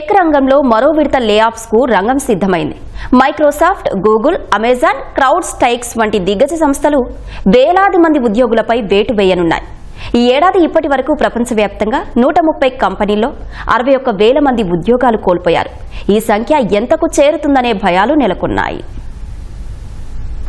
Tech రంగంలో మరో విడత లేఆఫ్స్ కు రంగం సిద్ధమైంది. Microsoft, Google, Amazon, crowd strikes వంటి దిగ్గజ సంస్థలు వేలాది మంది ఉద్యోగులపై వేటు వేయనున్నాయి. ఈ ఏడాది ఇప్పటి వరకు ప్రపంచవ్యాప్తంగా 130 కంపెనీల్లో 61,000 మంది ఉద్యోగాలు కోల్పోయారు. ఈ సంఖ్య ఎంతకు చేరుతుందనే భయాలు నెలకొన్నాయి.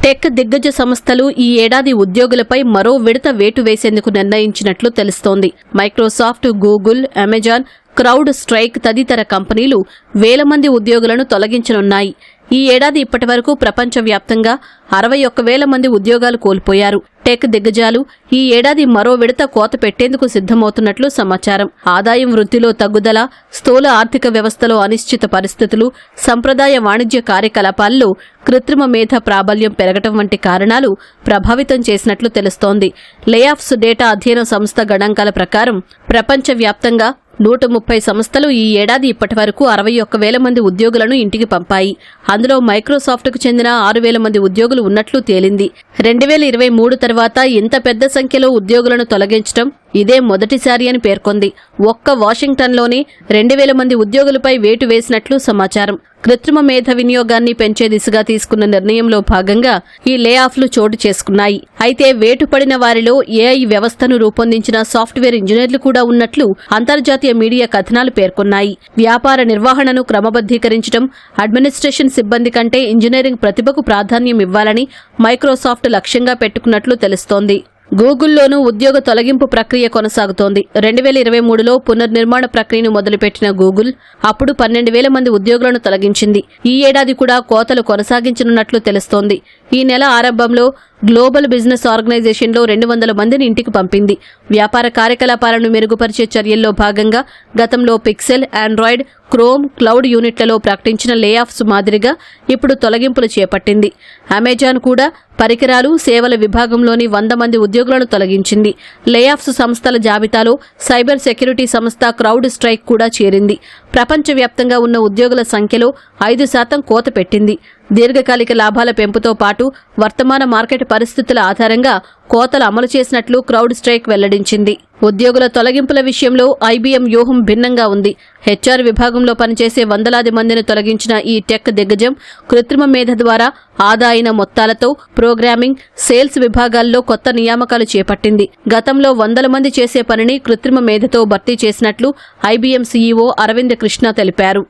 టెక్ దిగ్గజ సంస్థలు ఈ ఏడాది ఉద్యోగులపై మరో విడత వేటు వేసేందుకు నిర్ణయించినట్లు తెలుస్తోంది. Microsoft, Google, Amazon, crowd strike తదితర కంపెనీలు వేల మంది ఉద్యోగులను తొలగించనున్నాయి. ఈ ఏడాది ఇప్పటి వరకు ప్రపంచవ్యాప్తంగా 61,000 మంది ఉద్యోగాలు కోల్పోయారు. టెక్ దిగ్గజాలు ఈ ఏడాది మరో విడత కోత పెట్టేందుకు సిద్ధమవుతున్నట్లు సమాచారం. ఆదాయం వృద్ధిలో తగ్గుదల, స్థూల ఆర్థిక వ్యవస్థలో అనిశ్చిత పరిస్థితులు, సంప్రదాయ వాణిజ్య కార్యకలాపాల్లో కృత్రిమ మేధ ప్రాబల్యం పెరగటం వంటి కారణాలు ప్రభావితం చేసినట్లు తెలుస్తోంది. లేఆఫ్స్ డేటా అధ్యయన సంస్థ గణాంకాల ప్రకారం ప్రపంచవ్యాప్తంగా 130 సంస్థలు ఈ ఏడాది ఇప్పటి వరకు 61,000 మంది ఉద్యోగులను ఇంటికి పంపాయి. అందులో మైక్రోసాఫ్ట్కు చెందిన 6,000 మంది ఉద్యోగులు ఉన్నట్లు తేలింది. 2023 తర్వాత ఇంత పెద్ద సంఖ్యలో ఉద్యోగులను తొలగించడం ఇదే మొదటిసారి అని పేర్కొంది. ఒక్క వాషింగ్టన్లోనే 2,000 మంది ఉద్యోగులపై వేటు వేసినట్లు సమాచారం. కృత్రిమ మేధ వినియోగాన్ని పెంచే దిశగా తీసుకున్న నిర్ణయంలో భాగంగా ఈ లేఆఫ్లు చోటు చేసుకున్నాయి. అయితే వేటు పడిన వారిలో ఏఐ వ్యవస్థను రూపొందించిన సాఫ్ట్వేర్ ఇంజనీర్లు కూడా ఉన్నట్లు అంతర్జాతీయ మీడియా కథనాలు పేర్కొన్నాయి. వ్యాపార నిర్వహణను క్రమబద్ధీకరించడం, అడ్మినిస్ట్రేషన్ సిబ్బంది కంటే ఇంజనీరింగ్ ప్రతిభకు ప్రాధాన్యం ఇవ్వాలని మైక్రోసాఫ్ట్ లక్ష్యంగా పెట్టుకున్నట్లు తెలుస్తోంది. గూగుల్లోనూ ఉద్యోగ తొలగింపు ప్రక్రియ కొనసాగుతోంది. 2023లో పునర్నిర్మాణ ప్రక్రియను మొదలుపెట్టిన గూగుల్ అప్పుడు 12,000 మంది ఉద్యోగులను తొలగించింది. ఈ ఏడాది కూడా కోతలు కొనసాగించనున్నట్లు తెలుస్తోంది. ఈ నెల ఆరంభంలో గ్లోబల్ బిజినెస్ ఆర్గనైజేషన్లో 200 మందిని ఇంటికి పంపింది. వ్యాపార కార్యకలాపాలను మెరుగుపరిచే చర్యల్లో భాగంగా గతంలో పిక్సెల్, ఆండ్రాయిడ్, క్రోమ్, క్లౌడ్ యూనిట్లలో ప్రకటించిన లేఆఫ్స్ మాదిరిగా ఇప్పుడు తొలగింపులు చేపట్టింది. అమెజాన్ కూడా పరికరాలు, సేవల విభాగంలోని 100 మంది ఉద్యోగులను తొలగించింది. లేఆఫ్స్ సంస్థల జాబితాలో సైబర్ సెక్యూరిటీ సంస్థ క్రౌడ్ స్ట్రైక్ కూడా చేరింది. ప్రపంచవ్యాప్తంగా ఉన్న ఉద్యోగుల సంఖ్యలో 5% కోత పెట్టింది. దీర్ఘకాలిక లాభాల పెంపుతో పాటు వర్తమాన మార్కెట్ పరిస్థితుల ఆధారంగా కోతలు అమలు చేసినట్లు క్రౌడ్ స్ట్రైక్ వెల్లడించింది. ఉద్యోగుల తొలగింపుల విషయంలో ఐబీఎం వ్యూహం భిన్నంగా ఉంది. హెచ్ఆర్ విభాగంలో పనిచేసే వందలాది మందిని తొలగించిన ఈ టెక్ దిగ్గజం కృత్రిమ మేధ ద్వారా ఆదా అయిన మొత్తాలతో ప్రోగ్రామింగ్, సేల్స్ విభాగాల్లో కొత్త నియామకాలు చేపట్టింది. గతంలో 100 మంది చేసే పనిని కృత్రిమ మేధతో భర్తీ చేసినట్లు ఐబీఎం సీఈఓ అరవింద్ కృష్ణ తెలిపారు.